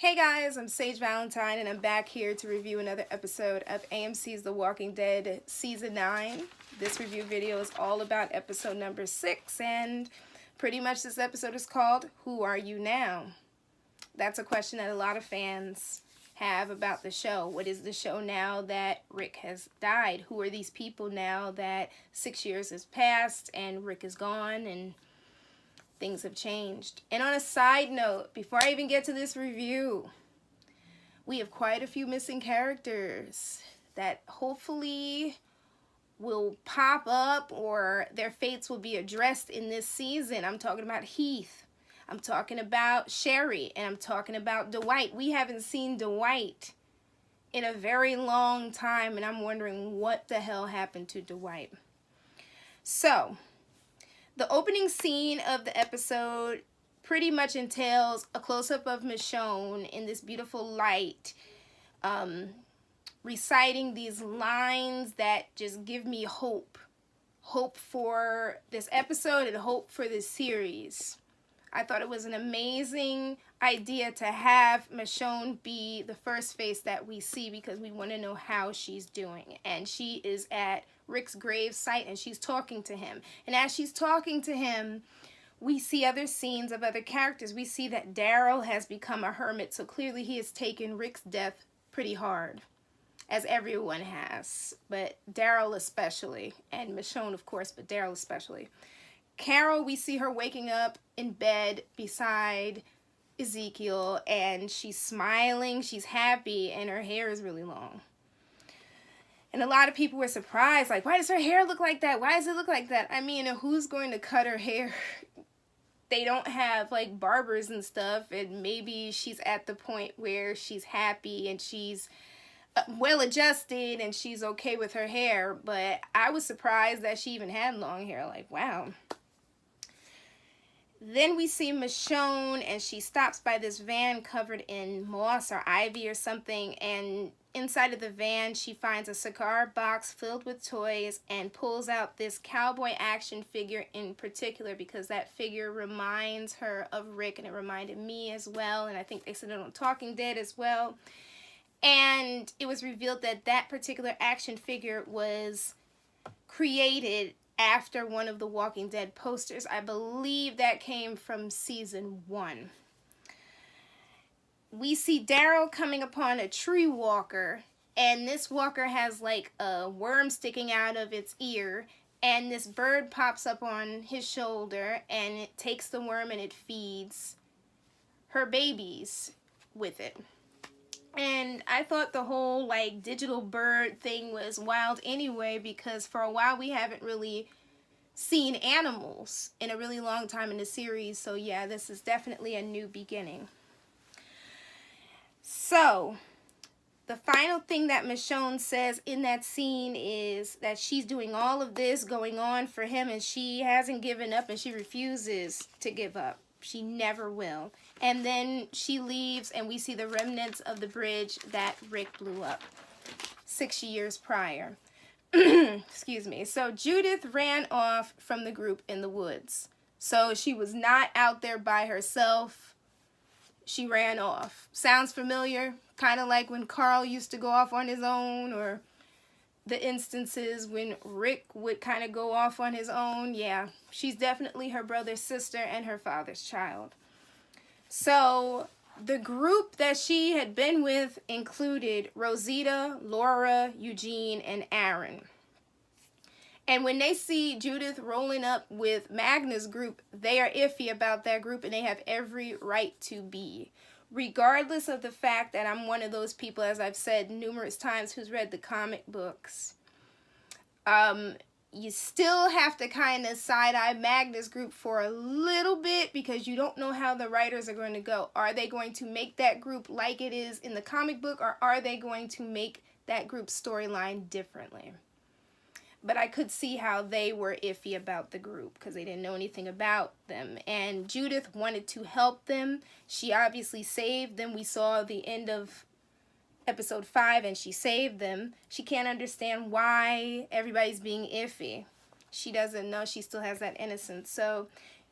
Hey guys, I'm Sage Valentine and I'm back here to review another episode of AMC's The Walking Dead Season 9. This review video is all about episode number 6, and pretty much this episode is called Who Are You Now? That's a question that a lot of fans have about the show. What is the show now that Rick has died? Who are these people now that 6 years has passed and Rick is gone and things have changed? And on a side note, before I even get to this review, we have quite a few missing characters that hopefully will pop up or their fates will be addressed in this season. I'm talking about Heath, I'm talking about Sherry, and I'm talking about Dwight. We haven't seen Dwight in a very long time, and I'm wondering what the hell happened to Dwight. So the opening scene of the episode pretty much entails a close-up of Michonne in this beautiful light, reciting these lines that just give me hope. Hope for this episode and hope for this series. I thought it was an amazing idea to have Michonne be the first face that we see because we want to know how she's doing. And she is at Rick's grave site and she's talking to him. And as she's talking to him, we see other scenes of other characters. We see that Daryl has become a hermit, so clearly he has taken Rick's death pretty hard, as everyone has, but Daryl especially, and Michonne of course, but Daryl especially. Carol, we see her waking up in bed beside Ezekiel, and she's smiling, she's happy, and her hair is really long. And a lot of people were surprised, like, why does her hair look like that? Why does it look like that? I mean, who's going to cut her hair? They don't have, like, barbers and stuff, and maybe she's at the point where she's happy and she's well-adjusted and she's okay with her hair, but I was surprised that she even had long hair. Like, wow. Then we see Michonne, and she stops by this van covered in moss or ivy or something, and inside of the van she finds a cigar box filled with toys and pulls out this cowboy action figure in particular because that figure reminds her of Rick, and it reminded me as well, and I think they said it on Talking Dead as well. And it was revealed that that particular action figure was created after one of the Walking Dead posters. I believe that came from season 1. We see Daryl coming upon a tree walker, and this walker has like a worm sticking out of its ear, and this bird pops up on his shoulder and it takes the worm and it feeds her babies with it. And I thought the whole like digital bird thing was wild anyway, because for a while we haven't really seen animals in a really long time in the series. So yeah, this is definitely a new beginning. So the final thing that Michonne says in that scene is that she's doing all of this going on for him, and she hasn't given up, and she refuses to give up. She never will. And then she leaves, and we see the remnants of the bridge that Rick blew up 6 years prior. Excuse me. So Judith ran off from the group in the woods. So she was not out there by herself. She ran off. Sounds familiar? Kind of like when Carl used to go off on his own, or the instances when Rick would kind of go off on his own. Yeah, she's definitely her brother's sister and her father's child. So the group that she had been with included Rosita, Laura, Eugene, and Aaron. And when they see Judith rolling up with Magna's group, they are iffy about that group, and they have every right to be. Regardless of the fact that I'm one of those people, as I've said numerous times, who's read the comic books, you still have to kind of side-eye Magna's group for a little bit, because you don't know how the writers are going to go. Are they going to make that group like it is in the comic book, or are they going to make that group's storyline differently? But I could see how they were iffy about the group because they didn't know anything about them. And Judith wanted to help them. She obviously saved them. We saw the end of episode 5 and she saved them. She can't understand why everybody's being iffy. She doesn't know. She still has that innocence. So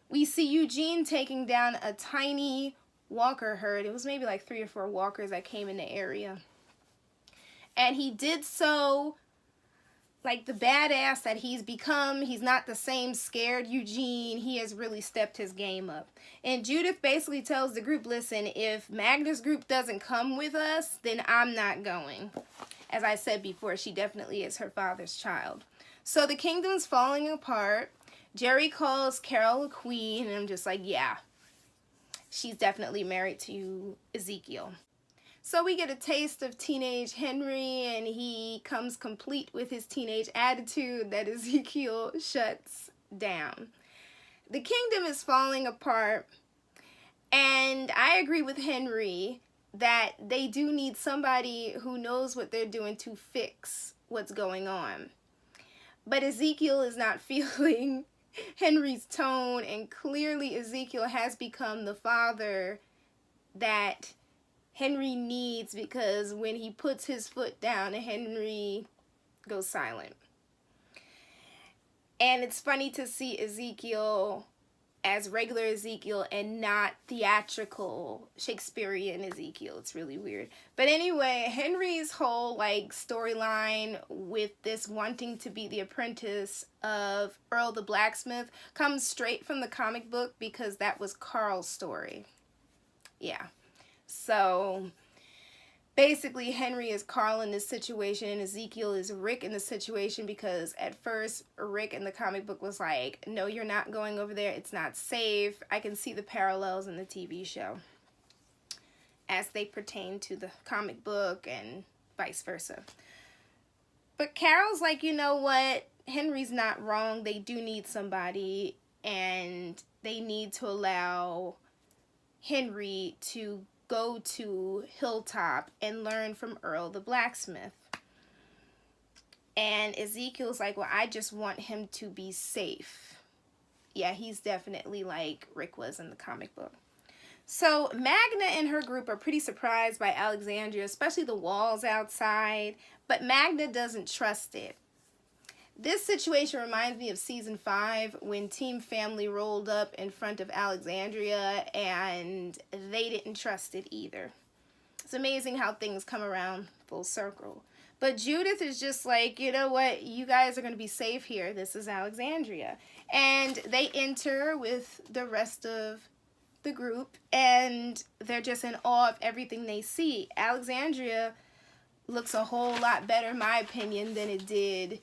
we see Eugene taking down a tiny walker herd. It was maybe like 3 or 4 walkers that came in the area. And he did so like the badass that he's become. He's not the same scared Eugene. He has really stepped his game up. And Judith basically tells the group, listen, if Magna's group doesn't come with us, then I'm not going. As I said before, she definitely is her father's child. So the kingdom's falling apart. Jerry calls Carol a queen, and I'm just like, yeah, she's definitely married to Ezekiel. So we get a taste of teenage Henry, and he comes complete with his teenage attitude that Ezekiel shuts down. The kingdom is falling apart, and I agree with Henry that they do need somebody who knows what they're doing to fix what's going on. But Ezekiel is not feeling Henry's tone, and clearly Ezekiel has become the father that Henry needs, because when he puts his foot down, Henry goes silent. And it's funny to see Ezekiel as regular Ezekiel and not theatrical Shakespearean Ezekiel. It's really weird. But anyway, Henry's whole like storyline with this wanting to be the apprentice of Earl the blacksmith comes straight from the comic book, because that was Carl's story. Yeah. So basically Henry is Carl in this situation, and Ezekiel is Rick in the situation, because at first Rick in the comic book was like, no, you're not going over there. It's not safe. I can see the parallels in the TV show as they pertain to the comic book and vice versa. But Carol's like, you know what? Henry's not wrong. They do need somebody, and they need to allow Henry to go to Hilltop and learn from Earl the blacksmith. And Ezekiel's like, well, I just want him to be safe. Yeah, he's definitely like Rick was in the comic book. So Magna and her group are pretty surprised by Alexandria, especially the walls outside, but Magna doesn't trust it. This situation reminds me of season 5 when Team Family rolled up in front of Alexandria and they didn't trust it either. It's amazing how things come around full circle. But Judith is just like, you know what? You guys are going to be safe here. This is Alexandria. And they enter with the rest of the group, and they're just in awe of everything they see. Alexandria looks a whole lot better, in my opinion, than it did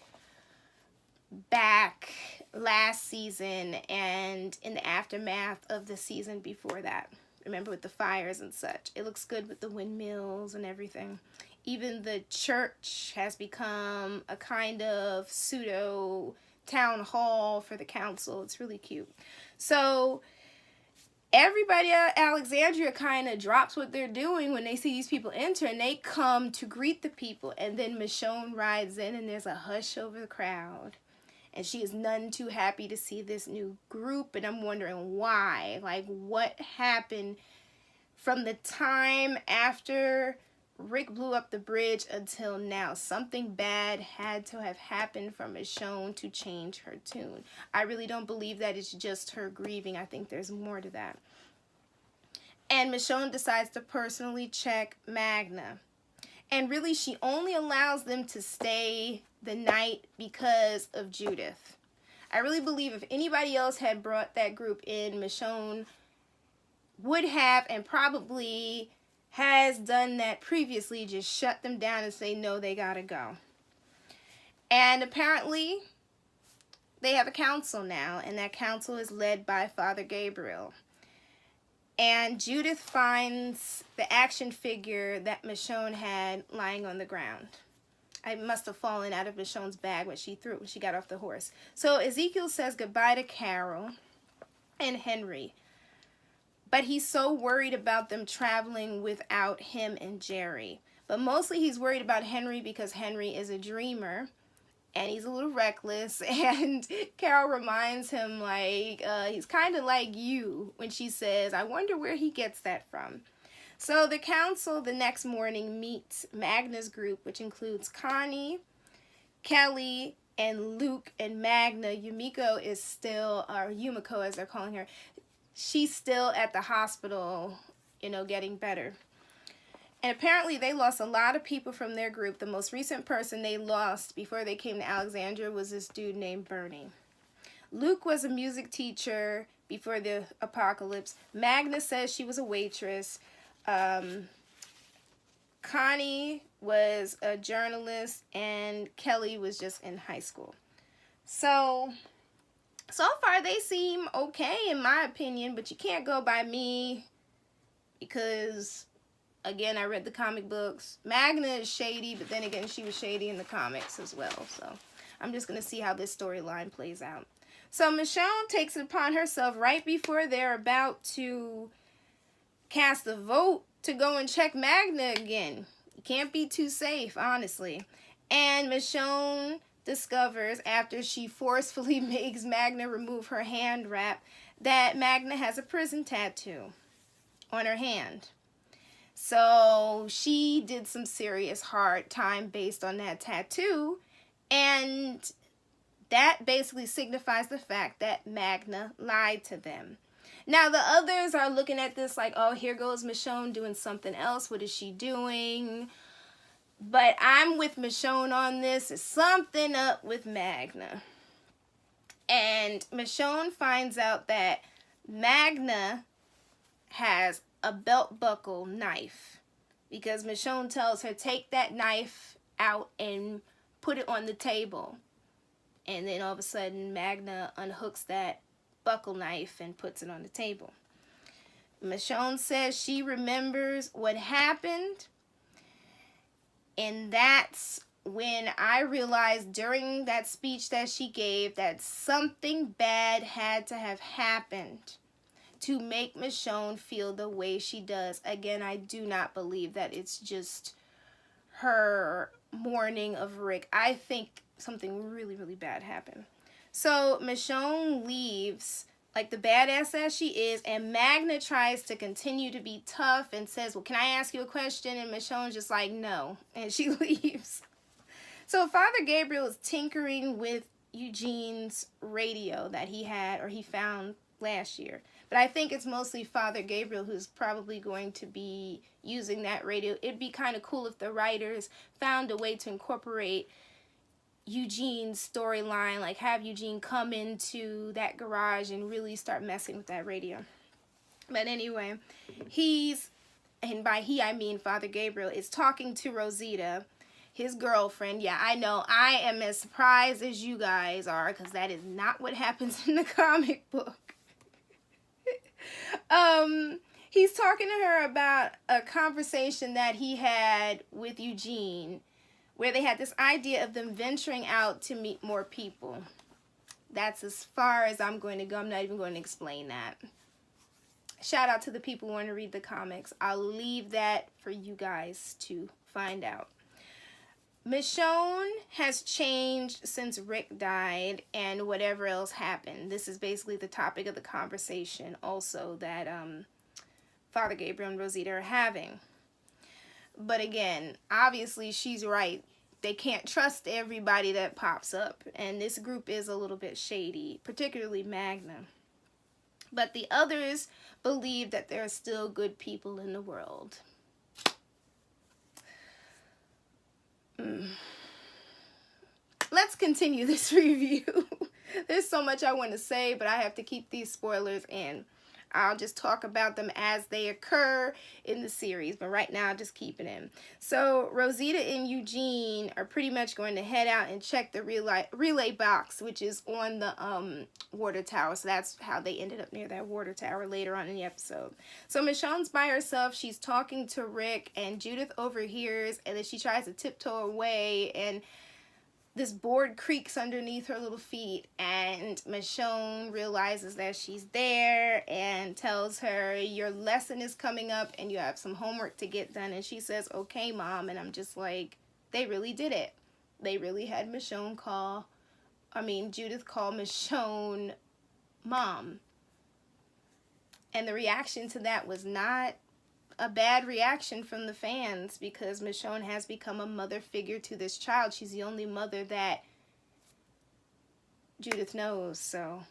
back last season and in the aftermath of the season before that. Remember, with the fires and such. It looks good with the windmills and everything. Even the church has become a kind of pseudo town hall for the council. It's really cute. So everybody at Alexandria kind of drops what they're doing when they see these people enter, and they come to greet the people. And then Michonne rides in, and there's a hush over the crowd. And she is none too happy to see this new group. And I'm wondering why. Like, what happened from the time after Rick blew up the bridge until now? Something bad had to have happened for Michonne to change her tune. I really don't believe that it's just her grieving. I think there's more to that. And Michonne decides to personally check Magna. And really, she only allows them to stay the night because of Judith. I really believe if anybody else had brought that group in, Michonne would have, and probably has done that previously, just shut them down and say, no, they gotta go. And apparently, they have a council now, and that council is led by Father Gabriel. And Judith finds the action figure that Michonne had lying on the ground. It must have fallen out of Michonne's bag when she threw it when she got off the horse. So Ezekiel says goodbye to Carol and Henry. But he's so worried about them traveling without him and Jerry. But mostly he's worried about Henry because Henry is a dreamer. And he's a little reckless, and Carol reminds him, like, he's kind of like you, when she says, I wonder where he gets that from. So the council the next morning meets Magna's group, which includes Connie, Kelly, and Luke, and Magna. Yumiko is still, or Yumiko as they're calling her, she's still at the hospital, getting better. And apparently they lost a lot of people from their group. The most recent person they lost before they came to Alexandria was this dude named Bernie. Luke was a music teacher before the apocalypse. Magna says she was a waitress. Connie was a journalist, and Kelly was just in high school. So far they seem okay in my opinion, but you can't go by me because, again, I read the comic books. Magna is shady, but then again, she was shady in the comics as well. So I'm just going to see how this storyline plays out. So Michonne takes it upon herself right before they're about to cast a vote to go and check Magna again. You can't be too safe, honestly. And Michonne discovers, after she forcefully makes Magna remove her hand wrap, that Magna has a prison tattoo on her hand. So she did some serious hard time based on that tattoo, and that basically signifies the fact that Magna lied to them. Now, the others are looking at this like, oh, here goes Michonne doing something else. What is she doing? But I'm with Michonne on this. There's something up with Magna. And Michonne finds out that Magna has a belt buckle knife, because Michonne tells her, take that knife out and put it on the table. And then all of a sudden, Magna unhooks that buckle knife and puts it on the table. Michonne says she remembers what happened. And that's when I realized during that speech that she gave that something bad had to have happened to make Michonne feel the way she does. Again, I do not believe that it's just her mourning of Rick. I think something really, really bad happened. So Michonne leaves like the badass that she is, and Magna tries to continue to be tough and says, well, can I ask you a question? And Michonne's just like, no, and she leaves. So Father Gabriel is tinkering with Eugene's radio that he had, or he found last year. But I think it's mostly Father Gabriel who's probably going to be using that radio. It'd be kind of cool if the writers found a way to incorporate Eugene's storyline, like have Eugene come into that garage and really start messing with that radio. But anyway, and by he I mean Father Gabriel, is talking to Rosita, his girlfriend. Yeah, I know, I am as surprised as you guys are, because that is not what happens in the comic book. He's talking to her about a conversation that he had with Eugene, where they had this idea of them venturing out to meet more people. That's as far as I'm going to go. I'm not even going to explain that. Shout out to the people who want to read the comics. I'll leave that for you guys to find out. Michonne has changed since Rick died and whatever else happened. This is basically the topic of the conversation also that Father Gabriel and Rosita are having. But again, obviously she's right. They can't trust everybody that pops up. And this group is a little bit shady, particularly Magna. But the others believe that there are still good people in the world. Let's continue this review. There's so much I want to say, but I have to keep these spoilers in. I'll just talk about them as they occur in the series, but right now I'll just keep it in. So Rosita and Eugene are pretty much going to head out and check the relay box, which is on the water tower. So that's how they ended up near that water tower later on in the episode. So Michonne's by herself. She's talking to Rick, and Judith overhears, and then she tries to tiptoe away, and this board creaks underneath her little feet, and Michonne realizes that she's there and tells her, your lesson is coming up and you have some homework to get done. And she says, okay, Mom. And I'm just like, they really did it. They really had Judith call Michonne Mom. And the reaction to that was not a bad reaction from the fans, because Michonne has become a mother figure to this child. She's the only mother that Judith knows, so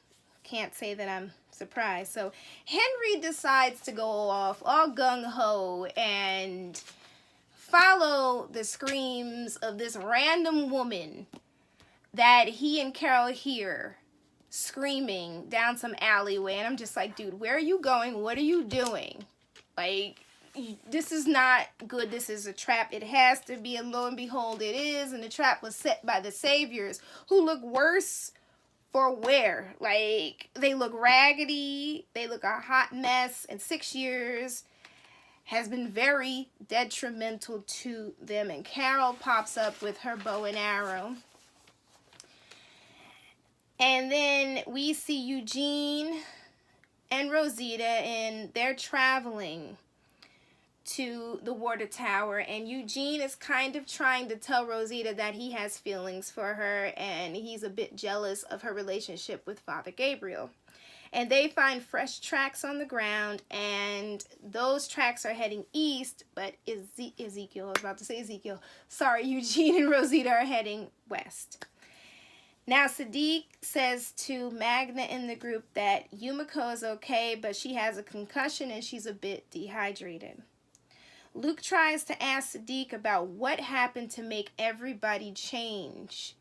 can't say that I'm surprised. So Henry decides to go off all gung-ho and follow the screams of this random woman that he and Carol hear screaming down some alleyway. And I'm just like, dude, where are you going? What are you doing? Like, this is not good. This is a trap. It has to be, and lo and behold, it is. And the trap was set by the saviors, who look worse for wear. Like, they look raggedy. They look a hot mess. And 6 years has been very detrimental to them. And Carol pops up with her bow and arrow. And then we see Eugene and Rosita, and they're traveling to the water tower, and Eugene is kind of trying to tell Rosita that he has feelings for her, and he's a bit jealous of her relationship with Father Gabriel. And they find fresh tracks on the ground, and those tracks are heading east, but Eugene and Rosita are heading west. Now, Sadiq says to Magna in the group that Yumiko is okay, but she has a concussion and she's a bit dehydrated. Luke tries to ask Sadiq about what happened to make everybody change.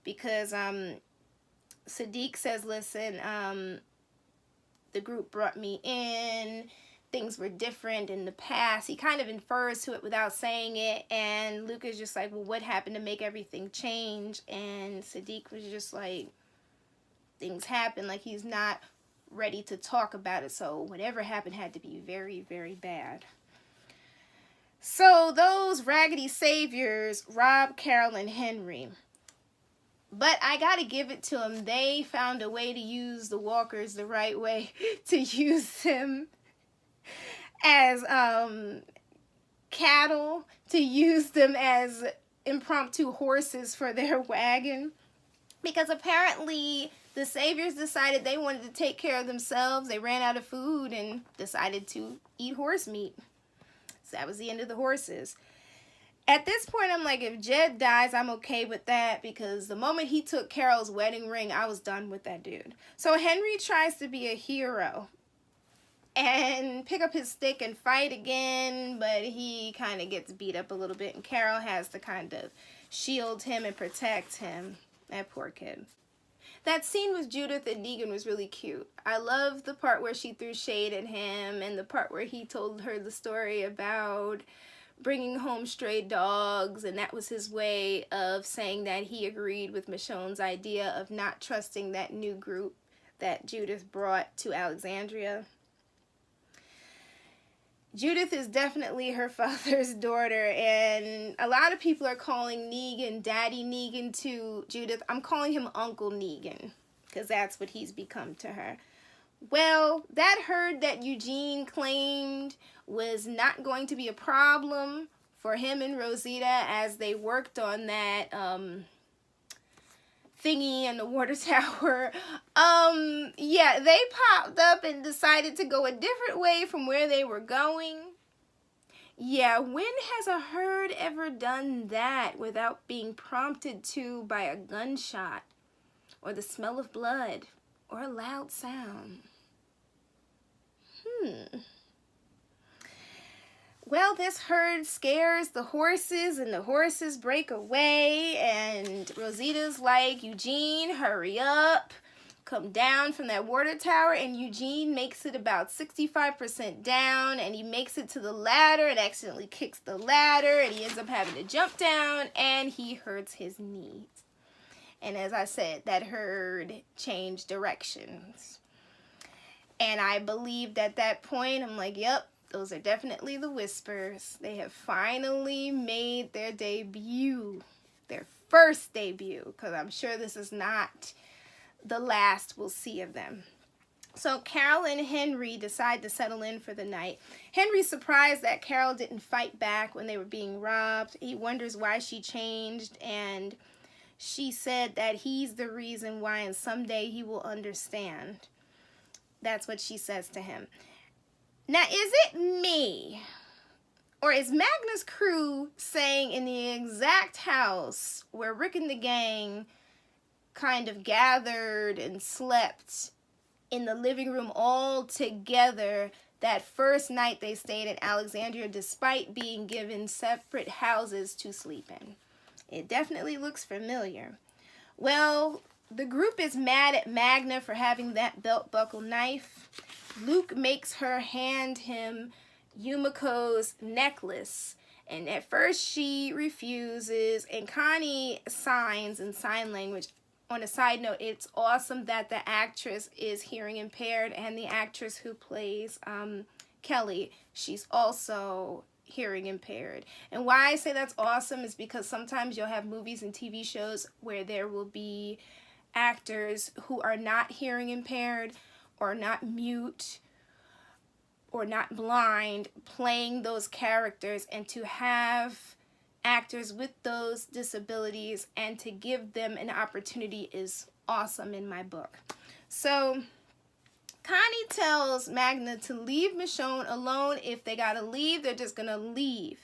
Because Sadiq says, listen, the group brought me in. Things were different in the past. He kind of infers to it without saying it. And Luke is just like, well, what happened to make everything change? And Sadiq was just like, things happen. Like, he's not ready to talk about it. So whatever happened had to be very, very bad. So those raggedy saviors rob Carol and Henry. But I gotta give it to them. They found a way to use the walkers the right way. To use them as cattle, to use them as impromptu horses for their wagon. Because apparently the saviors decided they wanted to take care of themselves. They ran out of food and decided to eat horse meat. So that was the end of the horses. At this point, I'm like, if Jed dies, I'm okay with that, because the moment he took Carol's wedding ring, I was done with that dude. So Henry tries to be a hero and pick up his stick and fight again, but he kind of gets beat up a little bit, and Carol has to kind of shield him and protect him. That poor kid. That scene with Judith and Negan was really cute. I love the part where she threw shade at him, and the part where he told her the story about bringing home stray dogs, and that was his way of saying that he agreed with Michonne's idea of not trusting that new group that Judith brought to Alexandria. Judith is definitely her father's daughter, and a lot of people are calling Negan Daddy Negan to Judith. I'm calling him Uncle Negan, because that's what he's become to her. Well, that herd that Eugene claimed was not going to be a problem for him and Rosita as they worked on that thingy in the water tower. Yeah, they popped up and decided to go a different way from where they were going. Yeah, when has a herd ever done that without being prompted to by a gunshot or the smell of blood or a loud sound? Well, this herd scares the horses, and the horses break away, and Rosita's like, Eugene, hurry up, come down from that water tower, and Eugene makes it about 65% down, and he makes it to the ladder and accidentally kicks the ladder, and he ends up having to jump down, and he hurts his knees. And as I said, that herd changed directions. And I believed at that point, I'm like, yep, those are definitely the Whispers. They have finally made their debut, their first debut, because I'm sure this is not the last we'll see of them. So Carol and Henry decide to settle in for the night. Henry's surprised that Carol didn't fight back when they were being robbed. He wonders why she changed, and she said that he's the reason why, and someday he will understand. That's what she says to him. Now, is it me, or is Magna's crew saying in the exact house where Rick and the gang kind of gathered and slept in the living room all together that first night they stayed in Alexandria, despite being given separate houses to sleep in. It definitely looks familiar. Well, the group is mad at Magna for having that belt buckle knife. Luke makes her hand him Yumiko's necklace. And at first she refuses, and Connie signs in sign language. On a side note, it's awesome that the actress is hearing impaired, and the actress who plays Kelly, she's also hearing impaired. And why I say that's awesome is because sometimes you'll have movies and TV shows where there will be actors who are not hearing impaired or not mute or not blind playing those characters, and to have actors with those disabilities and to give them an opportunity is awesome in my book. So Connie tells Magna to leave Michonne alone. If they gotta leave, they're just gonna leave.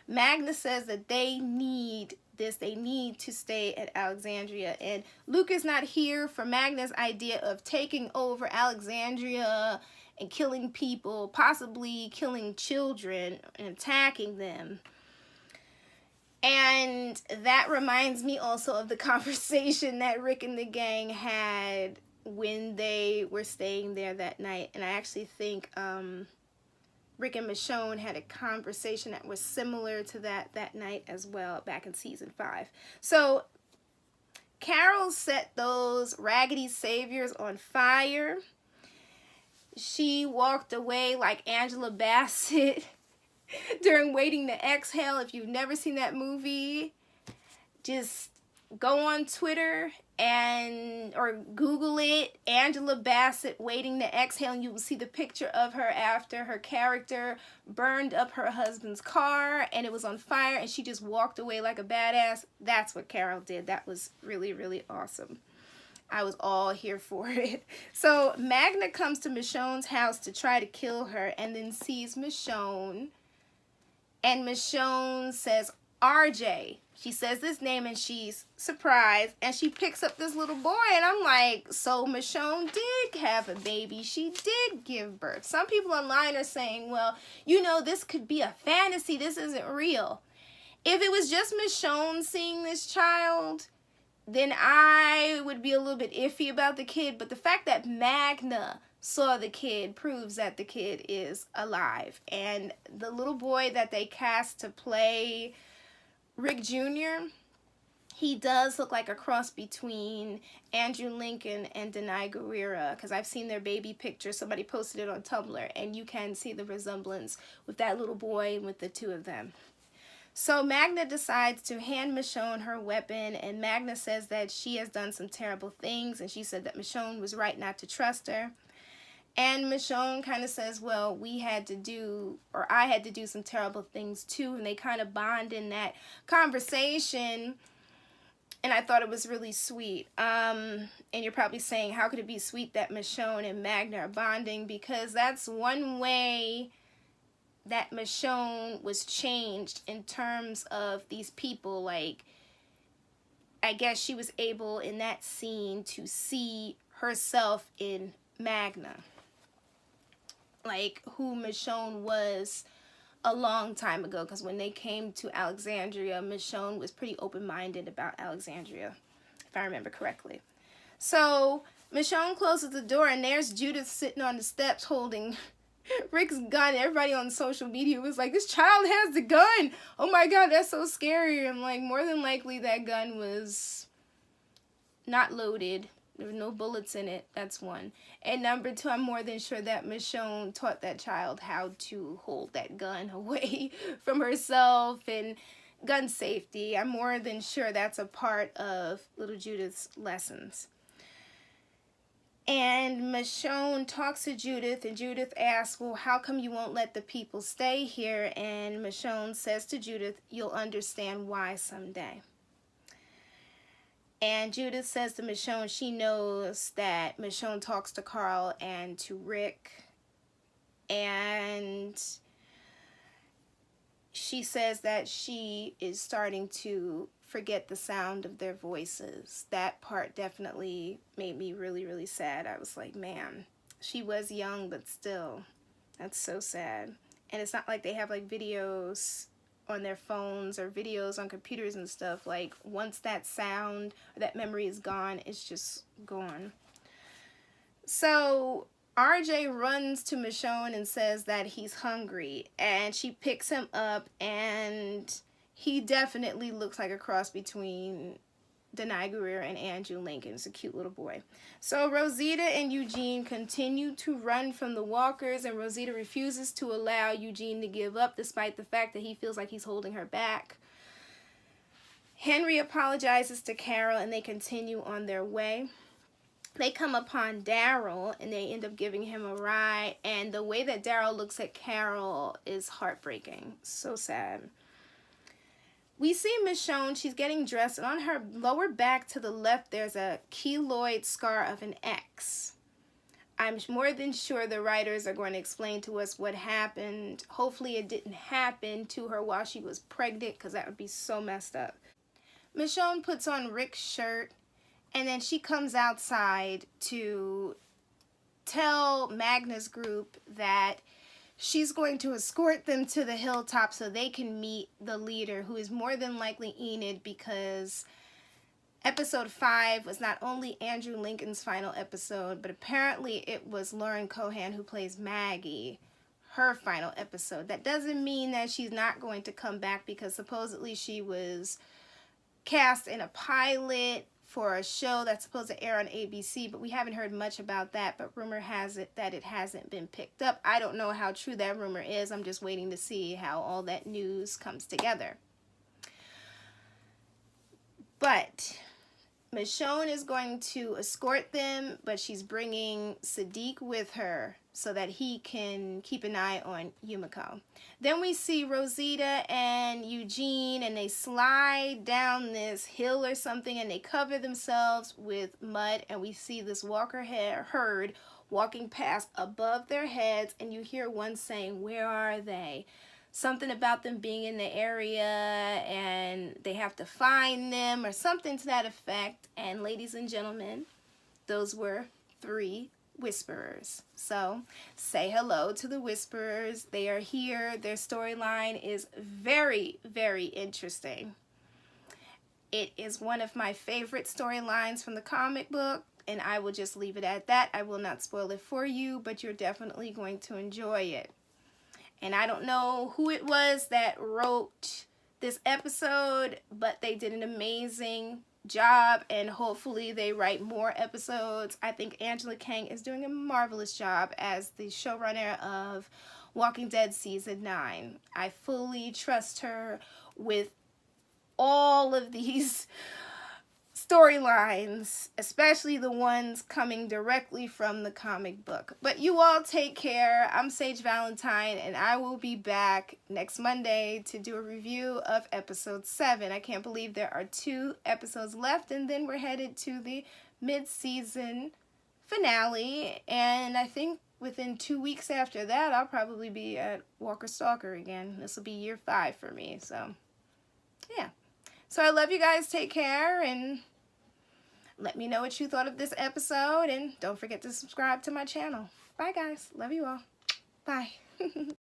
Magna says that they need this. They need to stay at Alexandria. And Luke is not here for Magna's idea of taking over Alexandria and killing people, possibly killing children and attacking them. And that reminds me also of the conversation that Rick and the gang had when they were staying there that night. And I actually think Rick and Michonne had a conversation that was similar to that night as well, back in season 5. So Carol set those raggedy saviors on fire. She walked away like Angela Bassett during Waiting to Exhale. If you've never seen that movie, just go on Twitter or Google it, Angela Bassett Waiting to Exhale, and you will see the picture of her after her character burned up her husband's car and it was on fire, and she just walked away like a badass. That's what Carol did. That was really, really awesome. I was all here for it. So Magna comes to Michonne's house to try to kill her, and then sees Michonne. And Michonne says, RJ. She says this name and she's surprised. And she picks up this little boy. And I'm like, so Michonne did have a baby. She did give birth. Some people online are saying, well, you know, this could be a fantasy. This isn't real. If it was just Michonne seeing this child, then I would be a little bit iffy about the kid. But the fact that Magna saw the kid proves that the kid is alive. And the little boy that they cast to play Rick Jr., he does look like a cross between Andrew Lincoln and Denai Guerrera, because I've seen their baby picture. Somebody posted it on Tumblr, and you can see the resemblance with that little boy and with the two of them. So Magna decides to hand Michonne her weapon, and Magna says that she has done some terrible things, and she said that Michonne was right not to trust her. And Michonne kind of says, well, I had to do some terrible things too. And they kind of bond in that conversation. And I thought it was really sweet. And you're probably saying, how could it be sweet that Michonne and Magna are bonding? Because that's one way that Michonne was changed in terms of these people. Like, I guess she was able in that scene to see herself in Magna, like who Michonne was a long time ago. Because when they came to Alexandria, Michonne was pretty open-minded about Alexandria, if I remember correctly. So Michonne closes the door, and there's Judith sitting on the steps holding Rick's gun. Everybody on social media was like, this child has the gun. Oh my God, that's so scary. I'm like, more than likely that gun was not loaded. There were no bullets in it. That's one. And number two, I'm more than sure that Michonne taught that child how to hold that gun away from herself and gun safety. I'm more than sure that's a part of little Judith's lessons. And Michonne talks to Judith, and Judith asks, well, how come you won't let the people stay here? And Michonne says to Judith, you'll understand why someday. And Judith says to Michonne she knows that Michonne talks to Carl and to Rick. And she says that she is starting to forget the sound of their voices. That part definitely made me really, really sad. I was like, man, she was young, but still, that's so sad. And it's not like they have like videos on their phones or videos on computers and stuff. Like, once that sound or that memory is gone, it's just gone. So RJ runs to Michonne and says that he's hungry, and she picks him up, and he definitely looks like a cross between Denai Guerrero and Andrew Lincoln. It's a cute little boy. So Rosita and Eugene continue to run from the walkers, and Rosita refuses to allow Eugene to give up despite the fact that he feels like he's holding her back. Henry apologizes to Carol, and they continue on their way. They come upon Daryl, and they end up giving him a ride, and the way that Daryl looks at Carol is heartbreaking. So sad. We see Michonne, she's getting dressed, and on her lower back to the left, there's a keloid scar of an X. I'm more than sure the writers are going to explain to us what happened. Hopefully it didn't happen to her while she was pregnant, because that would be so messed up. Michonne puts on Rick's shirt, and then she comes outside to tell Magna's group that she's going to escort them to the hilltop so they can meet the leader, who is more than likely Enid, because episode 5 was not only Andrew Lincoln's final episode, but apparently it was Lauren Cohan, who plays Maggie, her final episode. That doesn't mean that she's not going to come back, because supposedly she was cast in a pilot for a show that's supposed to air on ABC, but we haven't heard much about that, but rumor has it that it hasn't been picked up. I don't know how true that rumor is. I'm just waiting to see how all that news comes together. But Michonne is going to escort them, but she's bringing Sadiq with her so that he can keep an eye on Yumiko. Then we see Rosita and Eugene, and they slide down this hill or something, and they cover themselves with mud, and we see this walker herd walking past above their heads, and you hear one saying, "Where are they?" Something about them being in the area and they have to find them or something to that effect. And ladies and gentlemen, those were 3 Whisperers. So say hello to the Whisperers. They are here. Their storyline is very, very interesting. It is one of my favorite storylines from the comic book, and I will just leave it at that. I will not spoil it for you, but you're definitely going to enjoy it. And I don't know who it was that wrote this episode, but they did an amazing job, and hopefully they write more episodes. I think Angela Kang is doing a marvelous job as the showrunner of Walking Dead Season 9. I fully trust her with all of these storylines, especially the ones coming directly from the comic book. But you all take care. I'm Sage Valentine, and I will be back next Monday to do a review of episode 7. I can't believe there are 2 episodes left, and then we're headed to the mid-season finale, and I think within 2 weeks after that, I'll probably be at Walker Stalker again. This will be year 5 for me, so yeah. So I love you guys. Take care, and let me know what you thought of this episode, and don't forget to subscribe to my channel. Bye, guys. Love you all. Bye.